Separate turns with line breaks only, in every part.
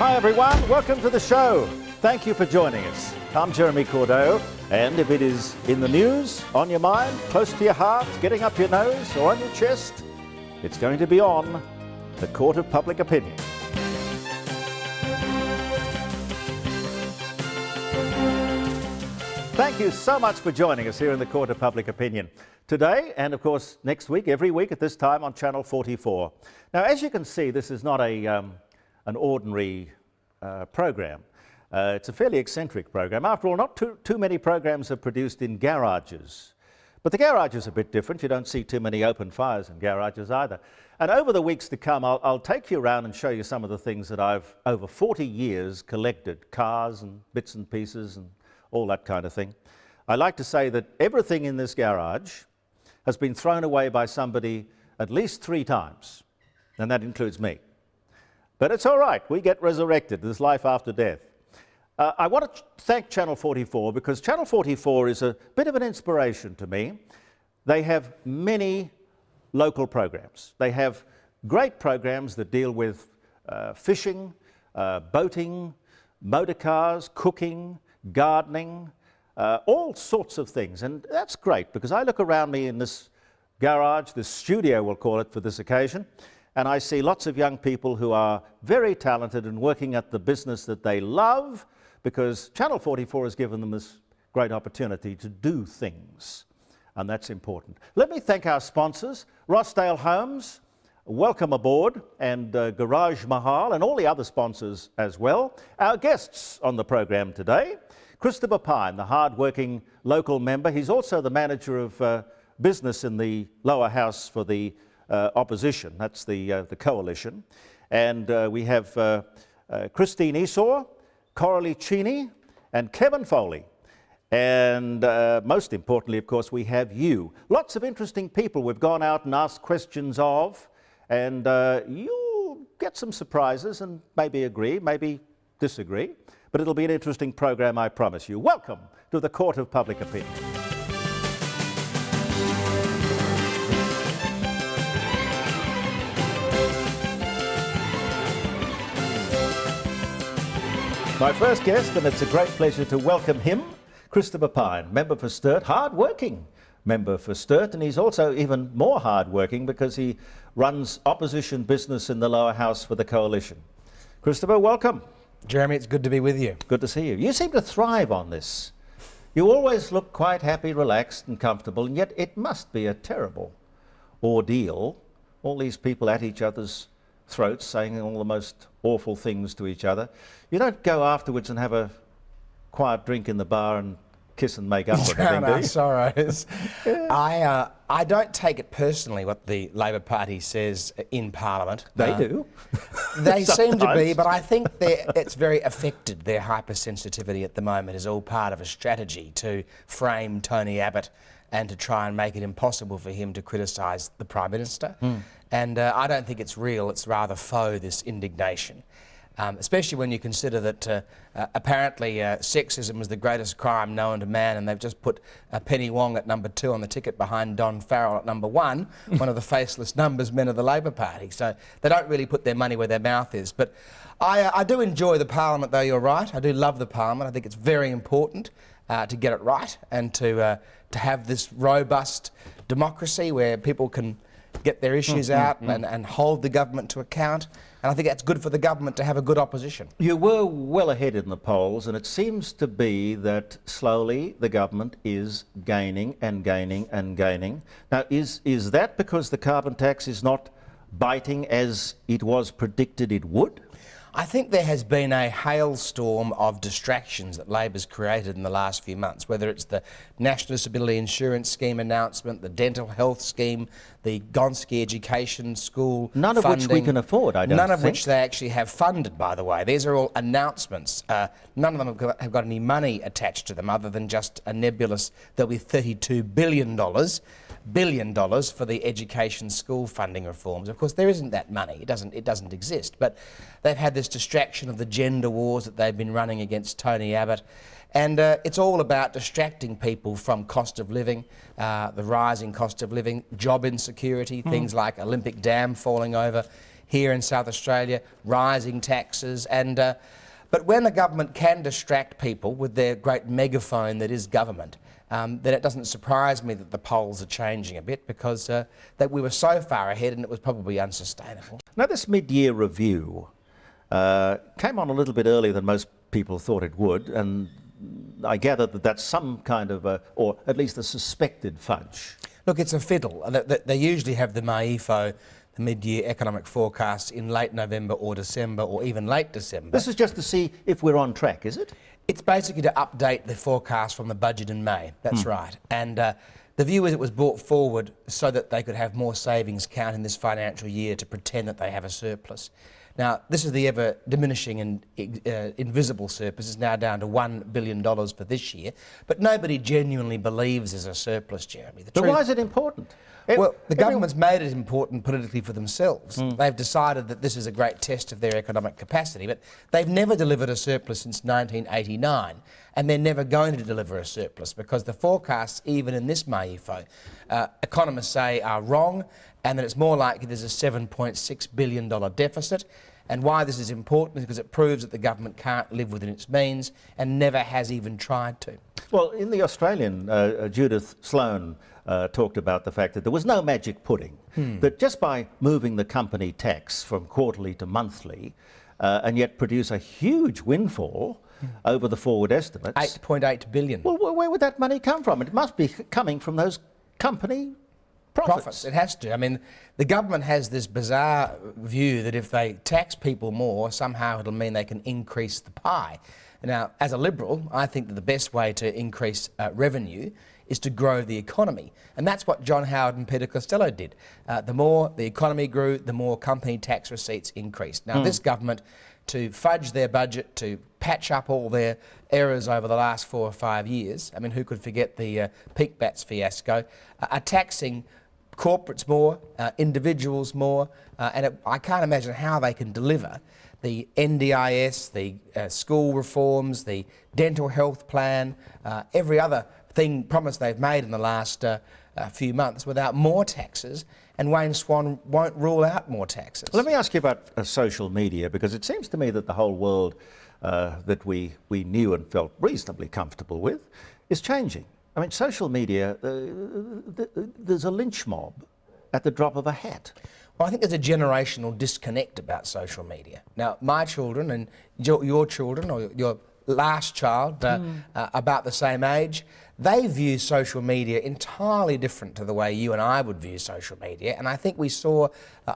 Hi everyone, welcome to the show. Thank you for joining us. I'm Jeremy Cordeaux, and if it is in the news, on your mind, close to your heart, getting up your nose or on your chest, it's going to be on the Court of Public Opinion. Thank you so much for joining us here in the Court of Public Opinion. Today, and of course next week, every week at this time on Channel 44. Now, as you can see, this is not an ordinary program. It's a fairly eccentric program. After all, not too many programs are produced in garages. But the garage is a bit different. You don't see too many open fires in garages either. And over the weeks to come, I'll take you around and show you some of the things that I've, over 40 years, collected. Cars and bits and pieces and all that kind of thing. I like to say that everything in this garage has been thrown away by somebody at least 3 times, and that includes me. But it's all right, we get resurrected. There's life after death. I want to thank Channel 44 because Channel 44 is a bit of an inspiration to me. They have many local programs. They have great programs that deal with fishing, boating, motor cars, cooking, gardening, all sorts of things. And that's great because I look around me in this garage, this studio we'll call it for this occasion, and I see lots of young people who are very talented and working at the business that they love because Channel 44 has given them this great opportunity to do things, and that's important. Let me thank our sponsors, Rossdale Homes, welcome aboard, and Garage Mahal, and all the other sponsors as well. Our guests on the program today, Christopher Pyne, the hard-working local member. He's also the manager of business in the lower house for the opposition. That's the coalition. And we have Christine Esau, Coralie, Cheney, and Kevin Foley. And most importantly, of course, we have you. Lots of interesting people we've gone out and asked questions of, and you'll get some surprises and maybe agree, maybe disagree. But it'll be an interesting program, I promise you. Welcome to the Court of Public Opinion. My first guest, and it's a great pleasure to welcome him, Christopher Pyne, member for Sturt, hard-working member for Sturt, and he's also even more hard-working because he runs opposition business in the lower house for the coalition. Christopher, welcome.
Jeremy, it's good to be with you.
Good to see you. You seem to thrive on this. You always look quite happy, relaxed and comfortable, and yet it must be a terrible ordeal. All these people at each other's throats saying all the most awful things to each other. You don't go afterwards and have a quiet drink in the bar and kiss and make up or anything, do you?
Sorrows.
Yeah.
I don't take it personally what the Labor Party says in Parliament.
They do.
They seem to be, but I think it's very affected. Their hypersensitivity at the moment is all part of a strategy to frame Tony Abbott and to try and make it impossible for him to criticise the Prime Minister. And I don't think it's real, it's rather faux, this indignation. Especially when you consider that apparently sexism is the greatest crime known to man, and they've just put Penny Wong at number 2 on the ticket behind Don Farrell at number 1, one of the faceless numbers men of the Labor Party. So they don't really put their money where their mouth is. But I do enjoy the Parliament, though, you're right. I do love the Parliament. I think it's very important to get it right and to have this robust democracy where people can get their issues out and hold the government to account. And I think that's good for the government to have a good opposition.
You were well ahead in the polls, and it seems to be that slowly the government is gaining and gaining and gaining. Now, is that because the carbon tax is not biting as it was predicted it would?
I think there has been a hailstorm of distractions that Labor's created in the last few months, whether it's the National Disability Insurance Scheme announcement, the dental health scheme, the Gonski Education School
None of
funding,
which we can afford, I don't think.
None of which they actually have funded, by the way. These are all announcements. None of them have got any money attached to them other than just a nebulous, there'll be $32 billion for the education school funding reforms. Of course, there isn't that money. It doesn't exist. But they've had this distraction of the gender wars that they've been running against Tony Abbott. And it's all about distracting people from cost of living, the rising cost of living, job insecurity, things like Olympic Dam falling over here in South Australia, rising taxes, and but when the government can distract people with their great megaphone that is government, then it doesn't surprise me that the polls are changing a bit, because that we were so far ahead and it was probably unsustainable.
Now, this mid-year review came on a little bit earlier than most people thought it would, and I gather that that's some kind of or at least a suspected fudge.
Look, it's a fiddle. They usually have the MAEFO, the mid-year economic forecast, in late November or December, or even late December.
This is just to see if we're on track, is it?
It's basically to update the forecast from the budget in May. That's right. And the view is it was brought forward so that they could have more savings count in this financial year to pretend that they have a surplus. Now, this is the ever diminishing and invisible surplus. It's now down to $1 billion for this year. But nobody genuinely believes there's a surplus, Jeremy.
But why is it important?
Well, the government's made it important politically for themselves. They've decided that this is a great test of their economic capacity, but they've never delivered a surplus since 1989, and they're never going to deliver a surplus, because the forecasts, even in this MAEFO, economists say are wrong, and that it's more likely there's a $7.6 billion deficit. And why this is important is because it proves that the government can't live within its means and never has even tried to.
Well, in the Australian, Judith Sloan talked about the fact that there was no magic pudding, that just by moving the company tax from quarterly to monthly, and yet produce a huge windfall over the forward estimates.
$8.8 billion.
Well, where would that money come from? It must be coming from those company profits.
It has to. I mean, the government has this bizarre view that if they tax people more, somehow it'll mean they can increase the pie. Now, as a Liberal, I think that the best way to increase revenue is to grow the economy. And that's what John Howard and Peter Costello did. The more the economy grew, the more company tax receipts increased. Now, this government, to fudge their budget, to patch up all their errors over the last 4 or 5 years, I mean, who could forget the peak bats fiasco, are taxing corporates more, individuals more, and I can't imagine how they can deliver the NDIS, the school reforms, the dental health plan, every other thing promised they've made in the last few months without more taxes, and Wayne Swan won't rule out more taxes.
Let me ask you about social media, because it seems to me that the whole world that we knew and felt reasonably comfortable with is changing. I mean, social media, there's a lynch mob at the drop of a hat.
Well, I think there's a generational disconnect about social media. Now, my children and your children, or your last child, about the same age, they view social media entirely different to the way you and I would view social media. And I think we saw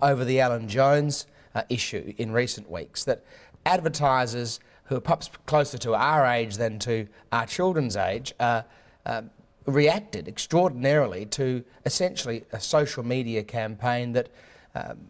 over the Alan Jones issue in recent weeks that advertisers who are perhaps closer to our age than to our children's age reacted extraordinarily to essentially a social media campaign that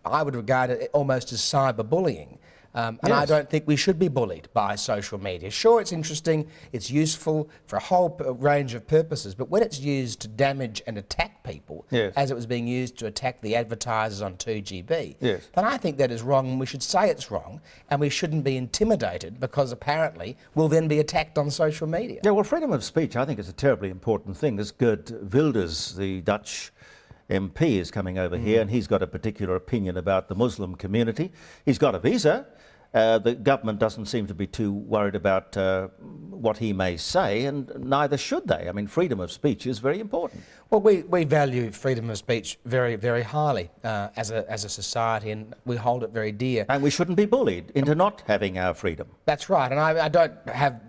I would regard almost as cyberbullying. And
Yes.
I don't think we should be bullied by social media. Sure, it's interesting, it's useful for a whole range of purposes, but when it's used to damage and attack people,
Yes.
as it was being used to attack the advertisers on 2GB,
Yes.
then I think that is wrong, and we should say it's wrong, and we shouldn't be intimidated because apparently we'll then be attacked on social media.
Yeah, well, freedom of speech, I think, is a terribly important thing. This Geert Wilders, the Dutch MP, is coming over here, and he's got a particular opinion about the Muslim community. He's got a visa. The government doesn't seem to be too worried about what he may say, and neither should they. I mean, freedom of speech is very important.
Well, we value freedom of speech very, very highly as a society, and we hold it very dear.
And we shouldn't be bullied into not having our freedom.
That's right, and I don't have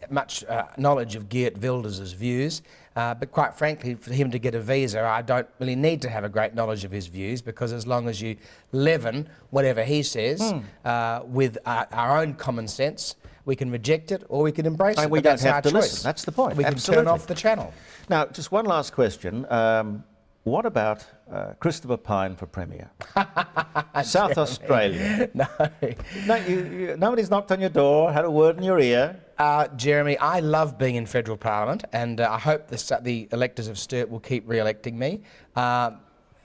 much knowledge of Geert Wilders' views, but quite frankly, for him to get a visa, I don't really need to have a great knowledge of his views, because as long as you leaven whatever he says with our own common sense, we can reject it or we can embrace it.
And we
but
don't
that's
have
our
to
choice.
listen. That's the point.
We can
Absolutely.
turn off the channel.
Now, just one last question. What about Christopher Pyne for Premier? South Australia.
No.
No, nobody's knocked on your door, had a word in your ear.
Jeremy, I love being in federal parliament, and I hope the electors of Sturt will keep re-electing me.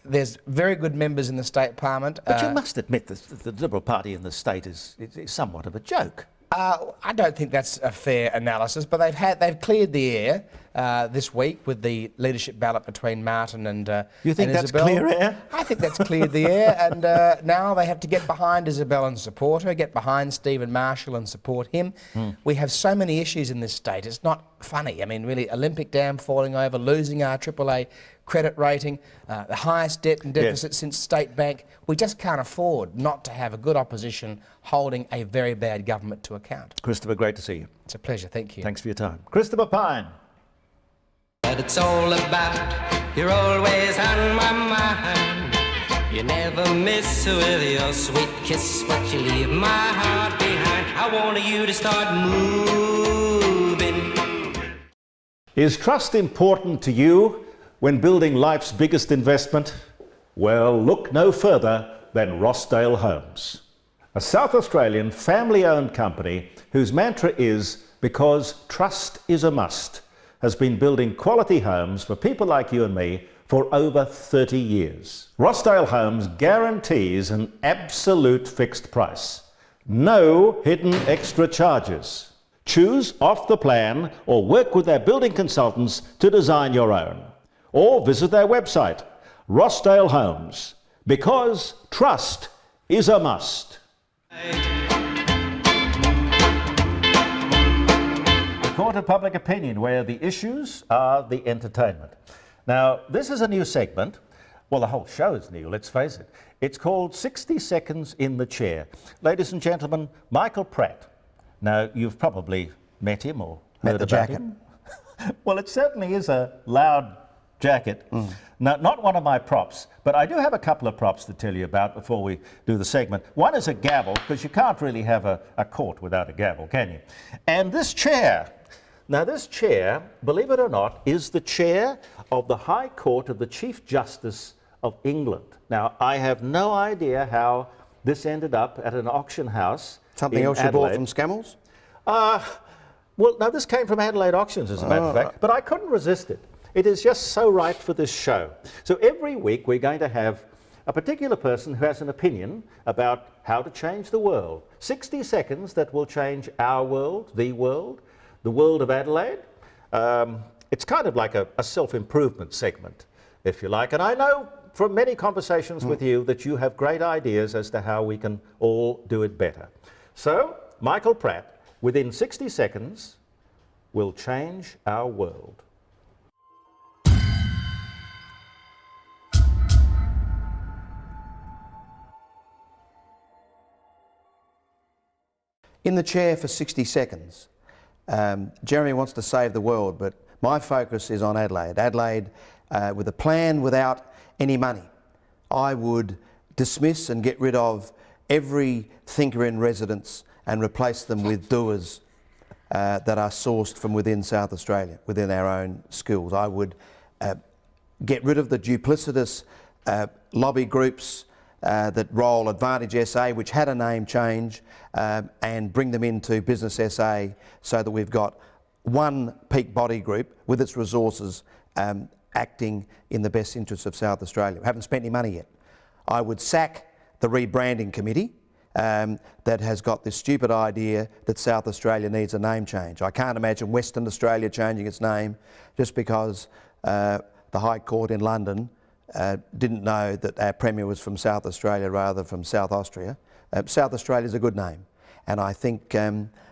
There's very good members in the state parliament.
But you must admit that the Liberal Party in the state is somewhat of a joke.
I don't think that's a fair analysis, but they've cleared the air this week with the leadership ballot between Martin and
You think
and
that's
Isabel.
clear air?
I think that's cleared the air, and now they have to get behind Isabel and support her, get behind Stephen Marshall and support him. We have so many issues in this state, it's not funny. I mean, really, Olympic Dam falling over, losing our AAA credit rating, the highest debt and deficit since State Bank. We just can't afford not to have a good opposition holding a very bad government to account.
Christopher, great to see you.
It's a pleasure, thank you.
Thanks for your time. Christopher Pyne.
What it's all about, you're always on my mind. You never miss with your sweet kiss, but you leave my heart behind. I want you to start moving.
Is trust important to you when building life's biggest investment? Well, look no further than Rossdale Homes, a South Australian family-owned company whose mantra is, because trust is a must, has been building quality homes for people like you and me for over 30 years. Rossdale Homes guarantees an absolute fixed price. No hidden extra charges. Choose off the plan or work with their building consultants to design your own. Or visit their website, Rossdale Homes, because trust is a must. The Court of Public Opinion, where the issues are the entertainment. Now, this is a new segment. Well, the whole show is new, let's face it. It's called 60 Seconds in the Chair. Ladies and gentlemen, Michael Pratt. Now, you've probably met him or heard about him. Well, it certainly is a loud jacket. Now, not one of my props, but I do have a couple of props to tell you about before we do the segment. One is a gavel, because you can't really have a court without a gavel, can you? And this chair. Now, this chair, believe it or not, is the chair of the High Court of the Chief Justice of England. Now, I have no idea how this ended up at an auction house.
Something
in
else you
Adelaide.
bought from Scammell's?
Well, no, this came from Adelaide Auctions, as a matter of fact, but I couldn't resist it. It is just so right for this show. So every week we're going to have a particular person who has an opinion about how to change the world. 60 seconds that will change our world, the world of Adelaide. It's kind of like a self-improvement segment, if you like. And I know from many conversations with you that you have great ideas as to how we can all do it better. So, Michael Pratt, within 60 seconds, will change our world.
In the chair for 60 seconds, Jeremy wants to save the world, but my focus is on Adelaide. Adelaide, with a plan without any money. I would dismiss and get rid of every thinker in residence and replace them with doers that are sourced from within South Australia, within our own schools. I would get rid of the duplicitous lobby groups that roll Advantage SA, which had a name change, and bring them into Business SA so that we've got one peak body group with its resources acting in the best interests of South Australia. We haven't spent any money yet. I would sack the rebranding committee that has got this stupid idea that South Australia needs a name change. I can't imagine Western Australia changing its name just because the High Court in London didn't know that our Premier was from South Australia rather than from South Austria. South Australia is a good name, and I think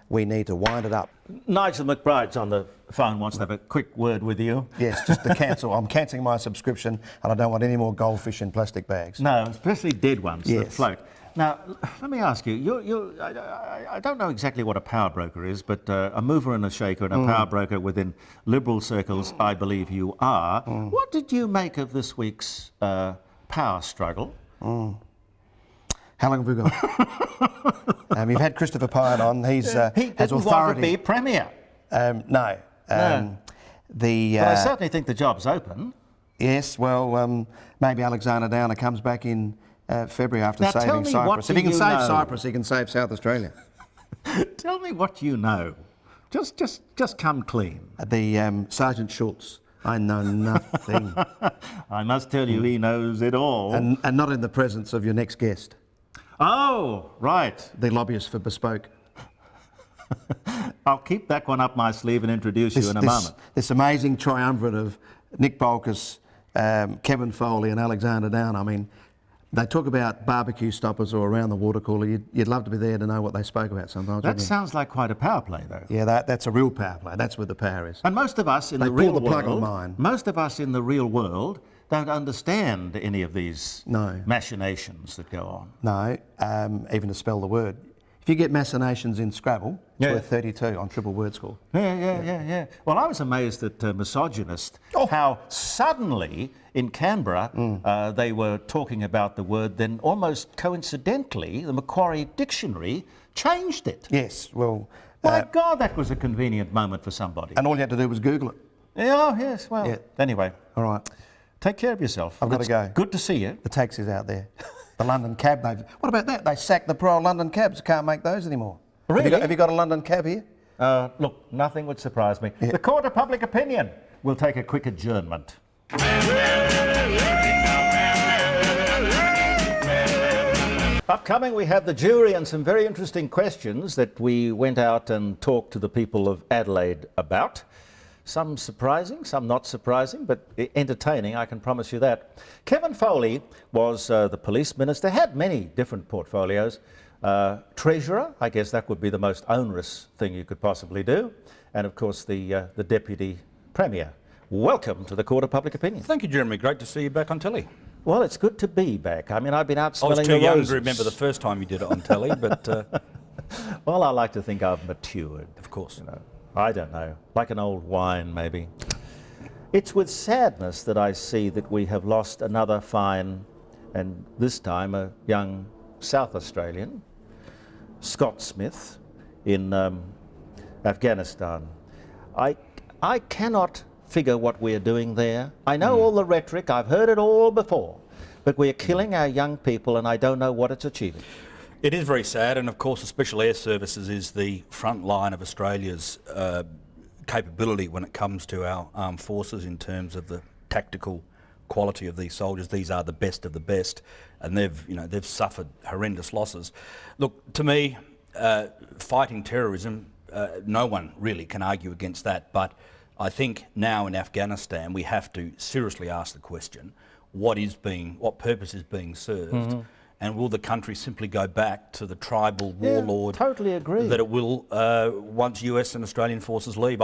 we need to wind it up.
Nigel McBride's on the phone, wants to have a quick word with you.
Yes, just to cancel. I'm cancelling my subscription, and I don't want any more goldfish in plastic bags.
No, especially dead ones that
Yes.
float. Now, let me ask you, I don't know exactly what a power broker is, but a mover and a shaker and a power broker within Liberal circles, I believe you are. What did you make of this week's power struggle?
How long have we got? You've had Christopher Pyne on.
He
has
didn't
authority.
want to be Premier.
No.
No. But I certainly think the job's open.
Yes, well, maybe Alexander Downer comes back in February after
Now, tell
saving
me,
Cyprus.
what
If he
do
can
you
save
know?
Cyprus, he can save South Australia.
Tell me what you know. Just come clean.
The Sergeant Schultz. I know nothing.
I must tell you, he knows it all.
and not in the presence of your next guest,
Oh, right.
the lobbyist for Bespoke.
I'll keep that one up my sleeve and introduce you in a moment.
This amazing triumvirate of Nick Bolkus, Kevin Foley and Alexander Down. I mean, they talk about barbecue stoppers or around the water cooler. You'd love to be there to know what they spoke about sometimes.
That sounds like quite a power play, though.
Yeah, that's a real power play. That's where the power is.
And most of us in
They
the real
pull the plug on
world,
mine.
most of us in the real world don't understand any of these
No.
machinations that go on.
No, even to spell the word. If you get machinations in Scrabble, it's
Yeah.
worth 32 on triple word score.
Yeah. Well, I was amazed at Misogynist,
Oh.
how suddenly in Canberra they were talking about the word, then almost coincidentally the Macquarie Dictionary changed it.
Yes, well,
My God, that was a convenient moment for somebody.
and all you had to do was Google it.
Oh, yes, well,
Yeah.
anyway,
All right,
take care of yourself.
I've got to
It's
go.
Good to see you.
the taxi's out there. The London cab, what about that? They sacked the poor old London cabs, can't make those anymore.
Really?
Have you got a London cab here?
Look, nothing would surprise me. The Court of Public Opinion will take a quick adjournment. Upcoming, we have the jury and some very interesting questions that we went out and talked to the people of Adelaide about. Some surprising, some not surprising, but entertaining, I can promise you that. Kevin Foley was the police minister, had many different portfolios. Treasurer, I guess that would be the most onerous thing you could possibly do. And of course, the Deputy Premier. Welcome to the Court of Public Opinion.
Thank you, Jeremy. Great to see you back on telly.
Well, it's good to be back. I mean, I've been out
I was
smelling
too
the
young
roses.
to remember the first time you did it on telly, but
Well, I like to think I've matured.
of course.
You know, I don't know, like an old wine maybe. It's with sadness that I see that we have lost another fine, and this time a young South Australian, Scott Smith, in Afghanistan. I cannot figure what we're doing there. I know all the rhetoric, I've heard it all before, but we're killing our young people and I don't know what it's achieving.
It is very sad, and of course the Special Air Services is the front line of Australia's capability when it comes to our armed forces in terms of the tactical quality of these soldiers. These are the best of the best, and they've suffered horrendous losses. Look, to me, fighting terrorism, no one really can argue against that, but I think now in Afghanistan we have to seriously ask the question, what purpose is being served, and will the country simply go back to the tribal warlord?
Totally agree.
That it will once US and Australian forces leave.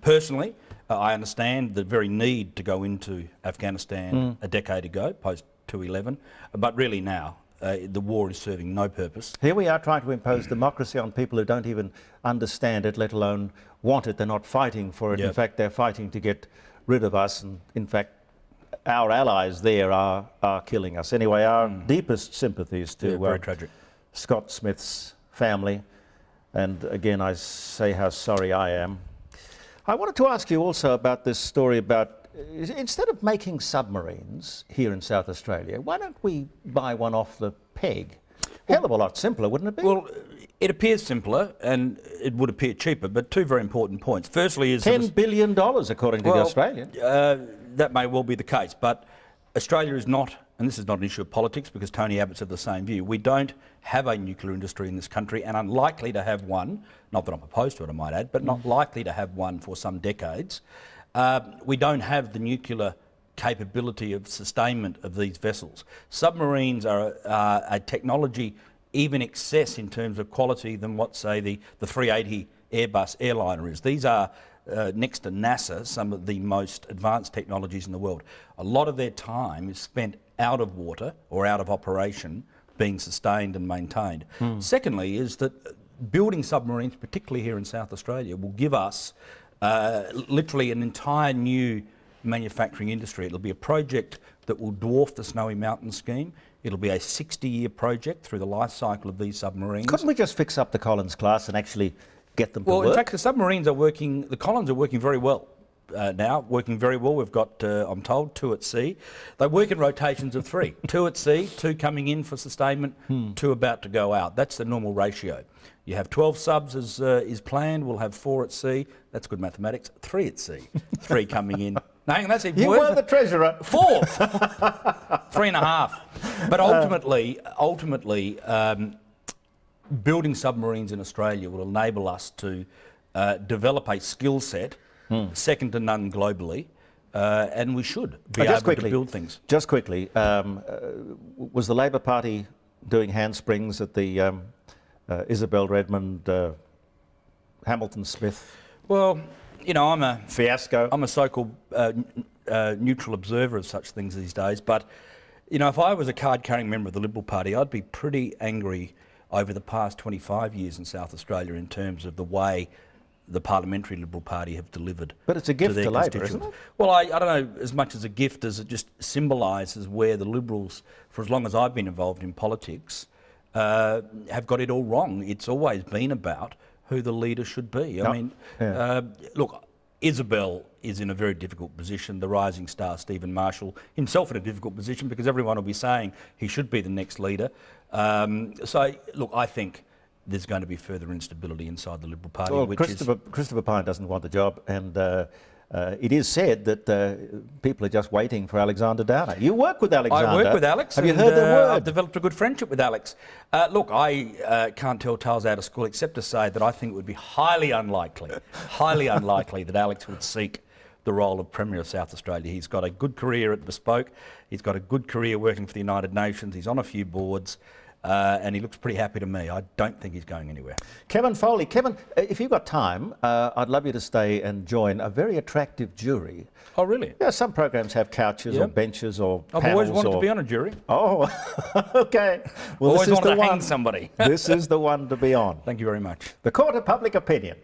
Personally, I understand the very need to go into Afghanistan a decade ago, post 2/11, but really now the war is serving no purpose.
Here we are trying to impose democracy on people who don't even understand it, let alone want it. They're not fighting for it.
Yep.
In fact, they're fighting to get rid of us. And in fact, our allies there are killing us. Anyway, our deepest sympathies to
Very tragic.
Scott Smith's family. And again, I say how sorry I am. I wanted to ask you also about this story about, instead of making submarines here in South Australia, why don't we buy one off the peg? Hell of a lot simpler, wouldn't it be?
Well, it appears simpler and it would appear cheaper, but two very important points. Firstly is...
$10 billion, according to the Australian.
That may well be the case, but Australia is not, and this is not an issue of politics because Tony Abbott's of the same view, we don't have a nuclear industry in this country and unlikely to have one, not that I'm opposed to it I might add, but not likely to have one for some decades. We don't have the nuclear capability of sustainment of these vessels. Submarines are a technology even excess in terms of quality than what, say, the 380 Airbus airliner is. These are, next to NASA, some of the most advanced technologies in the world. A lot of their time is spent out of water or out of operation being sustained and maintained. Secondly is that building submarines, particularly here in South Australia, will give us literally an entire new manufacturing industry. It'll be a project that will dwarf the Snowy Mountain scheme. It'll be a 60-year project through the life cycle of these submarines.
Couldn't we just fix up the Collins class and actually get them to work?
Well, in fact, the submarines are working, the Collins are working very well now, working very well. We've got, I'm told, 2 at sea. They work in rotations of 3. 2 at sea, 2 coming in for sustainment, 2 about to go out. That's the normal ratio. You have 12 subs as is planned. We'll have 4 at sea. That's good mathematics. 3 at sea, 3 coming in. No, hang on, that's even
You
worse.
were the treasurer.
4th, 3.5. But ultimately, building submarines in Australia will enable us to develop a skill set second to none globally, and we should be
Just
able
quickly,
to build things.
Just quickly, was the Labor Party doing handsprings at the Isabel Redmond, Hamilton Smith
Well, you know, I'm a
fiasco?
I'm a so-called neutral observer of such things these days, but you know, if I was a card-carrying member of the Liberal Party, I'd be pretty angry over the past 25 years in South Australia in terms of the way the Parliamentary Liberal Party have delivered.
But it's a gift
their
to Labor,
constituents.
isn't it?
Well, I don't know as much as a gift as it just symbolises where the Liberals, for as long as I've been involved in politics, have got it all wrong. It's always been about who the leader should be. I mean, look, Isabel is in a very difficult position. The rising star, Stephen Marshall, himself in a difficult position because everyone will be saying he should be the next leader. So, look, I think there's going to be further instability inside the Liberal Party.
Well,
which
Christopher Pyne doesn't want the job, and it is said that people are just waiting for Alexander Downer. You work with Alexander.
I work with Alex.
Have you
and,
heard the word?
I've developed a good friendship with Alex. Look, I can't tell tales out of school except to say that I think it would be highly unlikely that Alex would seek the role of Premier of South Australia. He's got a good career at Bespoke. He's got a good career working for the United Nations. He's on a few boards. And he looks pretty happy to me. I don't think he's going anywhere.
Kevin Foley. Kevin, if you've got time, I'd love you to stay and join a very attractive jury.
Oh, really?
Yeah, some programs have couches or benches or
I've
panels.
always wanted to be on a jury.
Oh, okay. Well,
Always
this is
wanted
the
to hang
one.
somebody.
This is the one to be on.
Thank you very much.
The Court of Public Opinion.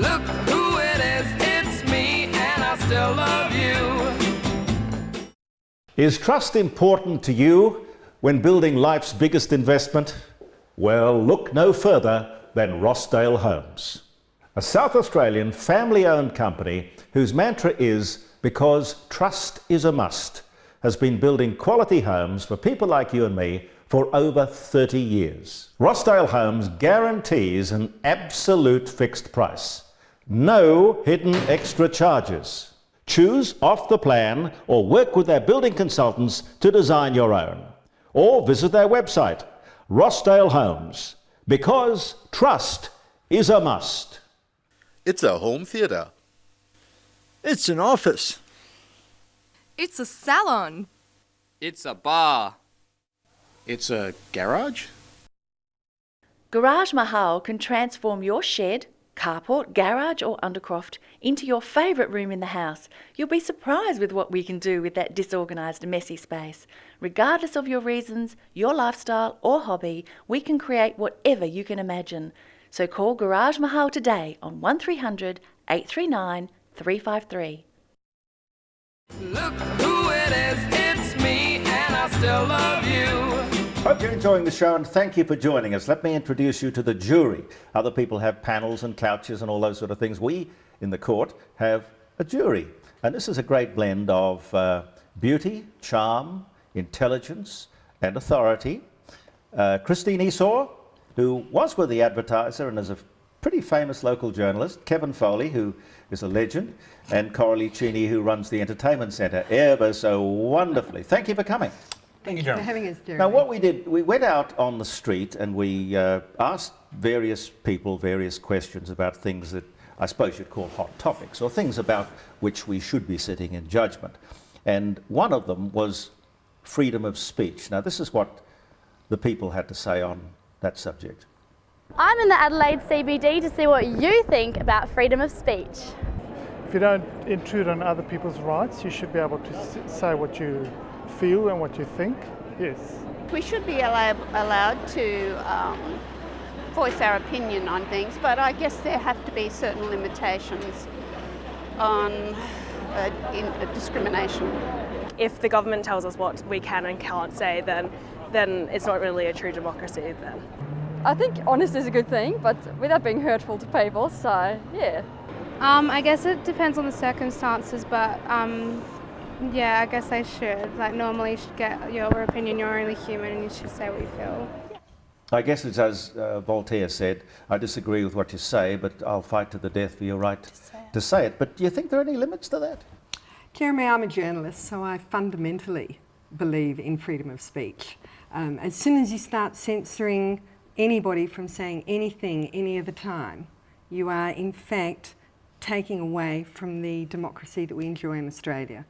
Look who it is, it's me, and I still love you.
Is trust important to you when building life's biggest investment? Well, look no further than Rossdale Homes, a South Australian family-owned company whose mantra is "because trust is a must," has been building quality homes for people like you and me for over 30 years. Rossdale Homes guarantees an absolute fixed price. No hidden extra charges. Choose off the plan or work with their building consultants to design your own. Or visit their website, Rossdale Homes, because trust is a must.
It's a home theatre.
It's an office.
It's a salon.
It's a bar.
It's a garage.
Garage Mahal can transform your shed, carport, garage or undercroft into your favourite room in the house. You'll be surprised with what we can do with that disorganised, messy space. Regardless of your reasons, your lifestyle or hobby, we can create whatever you can imagine. So call Garage Mahal today on 1300 839 353.
Look who it is, it's me, and I still love you.
Hope you're enjoying the show and thank you for joining us. Let me introduce you to the jury. Other people have panels and couches and all those sort of things. We, in the court, have a jury. And this is a great blend of beauty, charm, intelligence and authority. Christine Esau, who was with the Advertiser and is a pretty famous local journalist. Kevin Foley, who is a legend. And Coralie, Cheney, who runs the Entertainment Centre ever so wonderfully. Thank you for coming.
Thank you, Jeremy.
For having us, Jeremy.
Now, what we did, we went out on the street and we asked various people various questions about things that I suppose you'd call hot topics, or things about which we should be sitting in judgment. And one of them was freedom of speech. Now, this is what the people had to say on that subject.
I'm in the Adelaide CBD to see what you think about freedom of speech.
If you don't intrude on other people's rights, you should be able to say what you feel and what you think. Yes.
We should be allowed to voice our opinion on things, but I guess there have to be certain limitations on discrimination.
If the government tells us what we can and can't say, then it's not really a true democracy then.
I think honesty is a good thing, but without being hurtful to people, so yeah.
I guess it depends on the circumstances, but yeah, I guess I should. Like, normally you should get your opinion, you're only human and you should say what you feel.
I guess it's as Voltaire said, I disagree with what you say, but I'll fight to the death for your right to say it. But do you think there are any limits to that?
Jeremy, I'm a journalist, so I fundamentally believe in freedom of speech.
As soon as you start censoring anybody from saying anything any other time, you are in fact taking away from the democracy that we enjoy in Australia.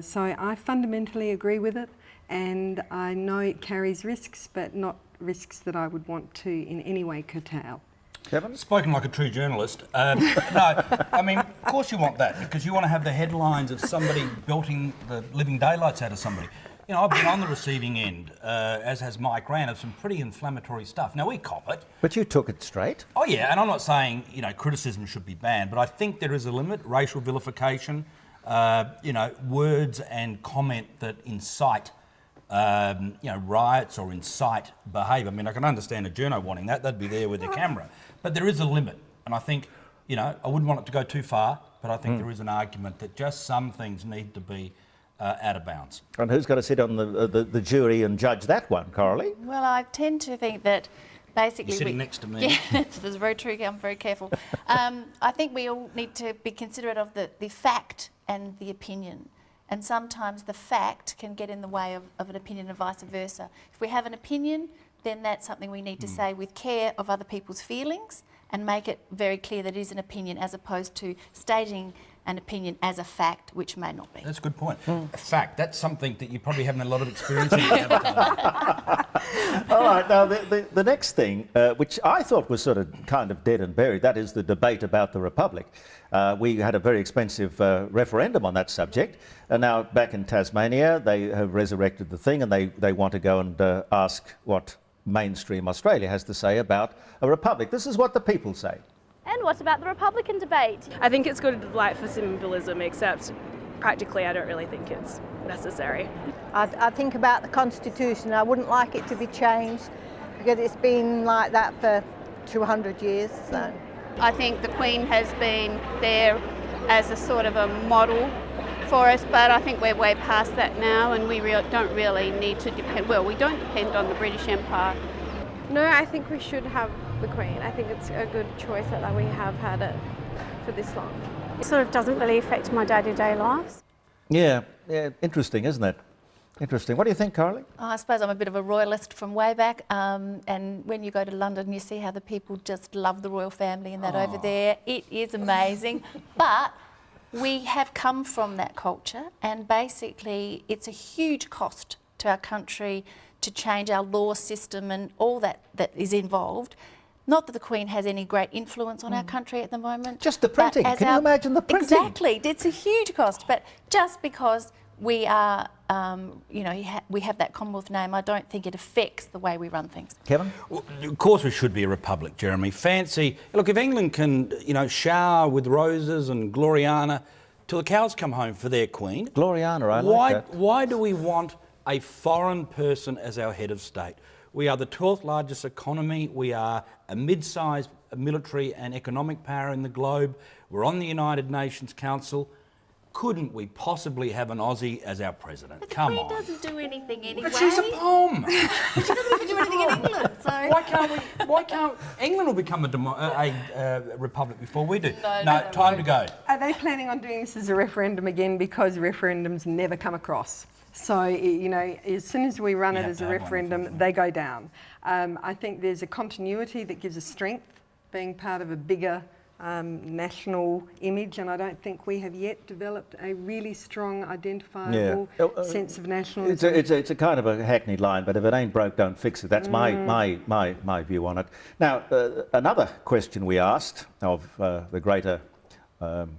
So I fundamentally agree with it, and I know it carries risks, but not risks that I would want to in any way curtail.
Kevin?
Spoken like a true journalist. No, I mean, of course you want that, because you want to have the headlines of somebody belting the living daylights out of somebody. You know, I've been on the receiving end, as has Mike Rann, of some pretty inflammatory stuff. Now, we cop it.
But you took it straight.
Oh, yeah, and I'm not saying, you know, criticism should be banned, but I think there is a limit. Racial vilification, you know, words and comment that incite, you know, riots or incite behaviour. I mean, I can understand a journo wanting that. They'd be there with their camera. But there is a limit. And I think, you know, I wouldn't want it to go too far, but I think there is an argument that just some things need to be out of bounds.
And who's got to sit on the jury and judge that one, Coralie?
Well, I tend to think that basically...
You're sitting next to me.
Yeah, that's very true. I'm very careful. I think we all need to be considerate of the fact and the opinion. And sometimes the fact can get in the way of an opinion and vice versa. If we have an opinion, then that's something we need to say with care of other people's feelings and make it very clear that it is an opinion as opposed to stating an opinion as a fact, which may not be.
That's a good point. A fact, that's something that you probably haven't had a lot of experience in.
All right, now the next thing, which I thought was sort of kind of dead and buried, that is the debate about the Republic. We had a very expensive referendum on that subject, and now back in Tasmania they have resurrected the thing, and they want to go and ask what mainstream Australia has to say about a republic. This is what the people say.
And what about the Republican debate?
I think it's good like for symbolism, except practically I don't really think it's necessary.
I think about the Constitution. I wouldn't like it to be changed because it's been like that for 200 years. So.
I think the Queen has been there as a sort of a model for us, but I think we're way past that now, and we don't really need to depend. Well, we don't depend on the British Empire.
No, I think we should have the Queen. I think it's a good choice that we have had it for this long.
It sort of doesn't really affect my day-to-day lives.
Yeah, interesting, isn't it? Interesting. What do you think, Coralie?
I suppose I'm a bit of a royalist from way back, and when you go to London, you see how the people just love the royal family and that over there. It is amazing, but we have come from that culture, and basically it's a huge cost to our country to change our law system and all that is involved. Not that the Queen has any great influence on our country at the moment.
Just the printing. Can you imagine the printing?
Exactly. It's a huge cost. But just because we are, you know, we have that Commonwealth name, I don't think it affects the way we run things.
Kevin?
Well, of course we should be a republic, Jeremy. Fancy. Look, if England can, you know, shower with roses and Gloriana till the cows come home for their Queen.
Gloriana, I like that.
Why do we want a foreign person as our head of state? We are the 12th largest economy. We are a mid-sized military and economic power in the globe. We're on the United Nations Council. Couldn't we possibly have an Aussie as our president?
But the
Come
Queen
on.
doesn't do anything anyway.
But she's a pom.
She doesn't even do anything in England, so...
Why can't England will become a republic before we do?
No,
time to go.
Are they planning on doing this as a referendum again, because referendums never come across? So, you know, as soon as we run it as a referendum, they go down. I think there's a continuity that gives us strength, being part of a bigger national image, and I don't think we have yet developed a really strong, identifiable sense of nationalism.
It's a kind of a hackneyed line, but if it ain't broke, don't fix it. That's my view on it. Now, another question we asked of the greater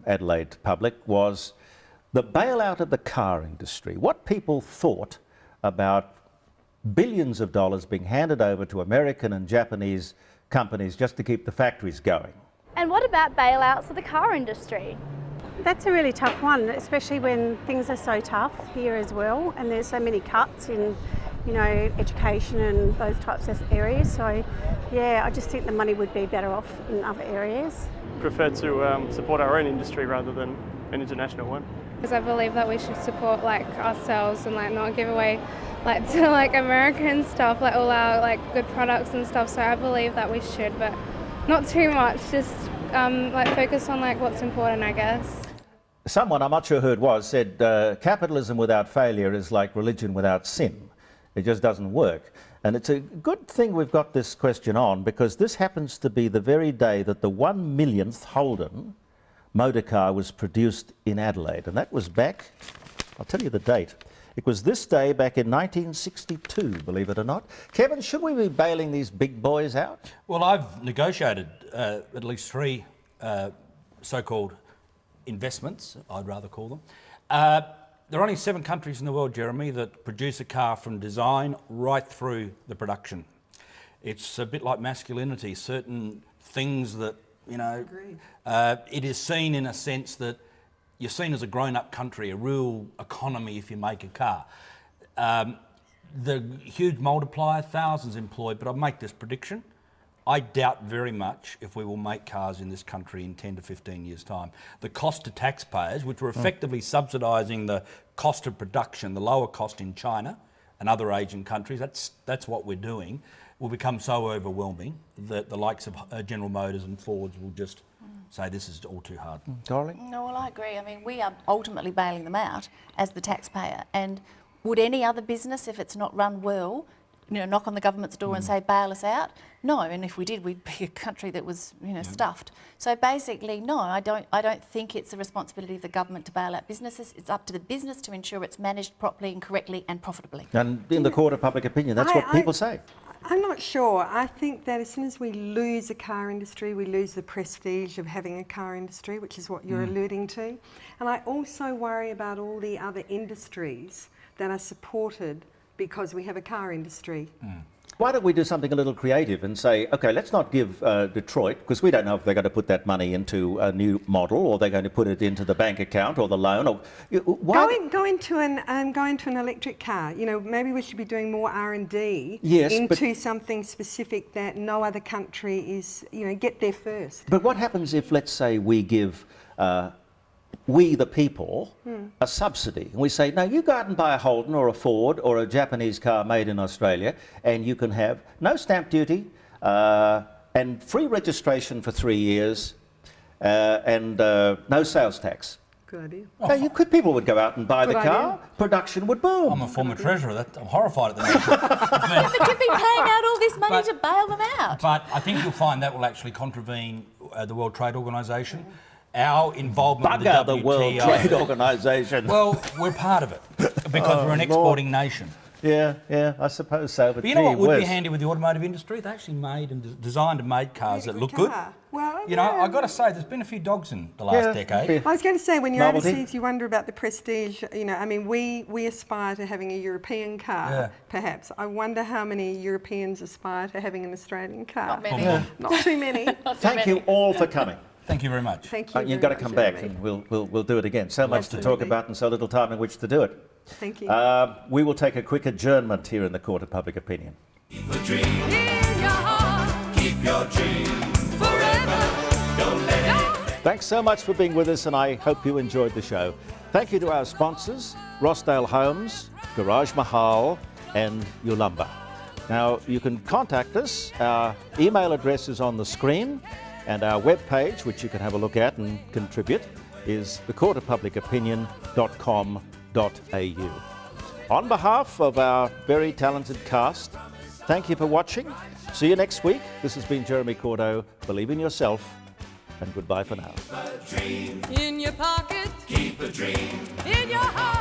Adelaide public was the bailout of the car industry. What people thought about billions of dollars being handed over to American and Japanese companies just to keep the factories going.
And what about bailouts of the car industry?
That's a really tough one, especially when things are so tough here as well, and there's so many cuts in, you know, education and those types of areas. So, yeah, I just think the money would be better off in other areas.
Prefer to support our own industry rather than an international one.
Because I believe that we should support like ourselves and like not give away like to like American stuff, like all our like good products and stuff. So I believe that we should, but not too much. Just like focus on like what's important, I guess.
Someone, I'm not sure who it was, said capitalism without failure is like religion without sin. It just doesn't work. And it's a good thing we've got this question on, because this happens to be the very day that the 1 millionth Holden motor car was produced in Adelaide. And that was back, I'll tell you the date. It was this day back in 1962, believe it or not. Kevin, should we be bailing these big boys out?
Well, I've negotiated at least 3 so-called investments, I'd rather call them. There are only 7 countries in the world, Jeremy, that produce a car from design right through the production. It's a bit like masculinity, certain things that, you know, it is seen in a sense that you're seen as a grown-up country, a real economy if you make a car. The huge multiplier, thousands employed, but I'll make this prediction. I doubt very much if we will make cars in this country in 10 to 15 years' time. The cost to taxpayers, which were effectively subsidising the cost of production, the lower cost in China and other Asian countries, that's what we're doing, will become so overwhelming that the likes of General Motors and Fords will just say this is all too hard.
Coralie?
No, well, I agree. I mean, we are ultimately bailing them out as the taxpayer. And would any other business, if it's not run well, you know, knock on the government's door and say, bail us out? No, and if we did, we'd be a country that was, you know, stuffed. So basically, no, I don't think it's the responsibility of the government to bail out businesses. It's up to the business to ensure it's managed properly and correctly and profitably.
And in the court of public opinion, that's what people say.
I'm not sure. I think that as soon as we lose a car industry, we lose the prestige of having a car industry, which is what you're alluding to. And I also worry about all the other industries that are supported because we have a car industry.
Why don't we do something a little creative and say, OK, let's not give Detroit, because we don't know if they're going to put that money into a new model or they're going to put it into the bank account or the loan. Or
go into an electric car. You know, maybe we should be doing more R&D into something specific that no other country is, you know, get there first.
But what happens if, let's say, we give we, the people, a subsidy? And we say, no, you go out and buy a Holden or a Ford or a Japanese car made in Australia, and you can have no stamp duty and free registration for 3 years and no sales tax.
Good idea.
Now, people would go out and buy the car, production would boom.
I'm a former treasurer, I'm horrified at the notion.
But you've been paying out all this money to bail them out.
But I think you'll find that will actually contravene the World Trade Organisation. Our involvement with the
World Trade Organisation.
Well, we're part of it because we're an exporting nation.
Yeah, I suppose so. But
you know what would be handy with the automotive industry? They actually made and designed and made cars that look good.
Well,
you know, I've got to say, there's been a few dogs in the last decade.
I was going to say, when you're overseas, you wonder about the prestige. You know, I mean, we aspire to having a European car, perhaps. I wonder how many Europeans aspire to having an Australian car.
Not many.
Not too many.
Thank you all for coming.
Thank you very much.
Thank you.
You've got to come back and we'll do it again. So much to talk about and so little time in which to do it.
Thank you.
We will take a quick adjournment here in the Court of Public Opinion.
Keep a dream in your heart. Keep your dream forever. Don't let it.
Thanks so much for being with us, and I hope you enjoyed the show. Thank you to our sponsors, Rossdale Homes, Garage Mahal and Yulumba. Now, you can contact us. Our email address is on the screen. And our webpage, which you can have a look at and contribute, is thecourtofpublicopinion.com.au. On behalf of our very talented cast, thank you for watching. See you next week. This has been Jeremy Cordeaux. Believe in yourself, and goodbye for now.
Keep a dream in your pocket. Keep a dream in your heart.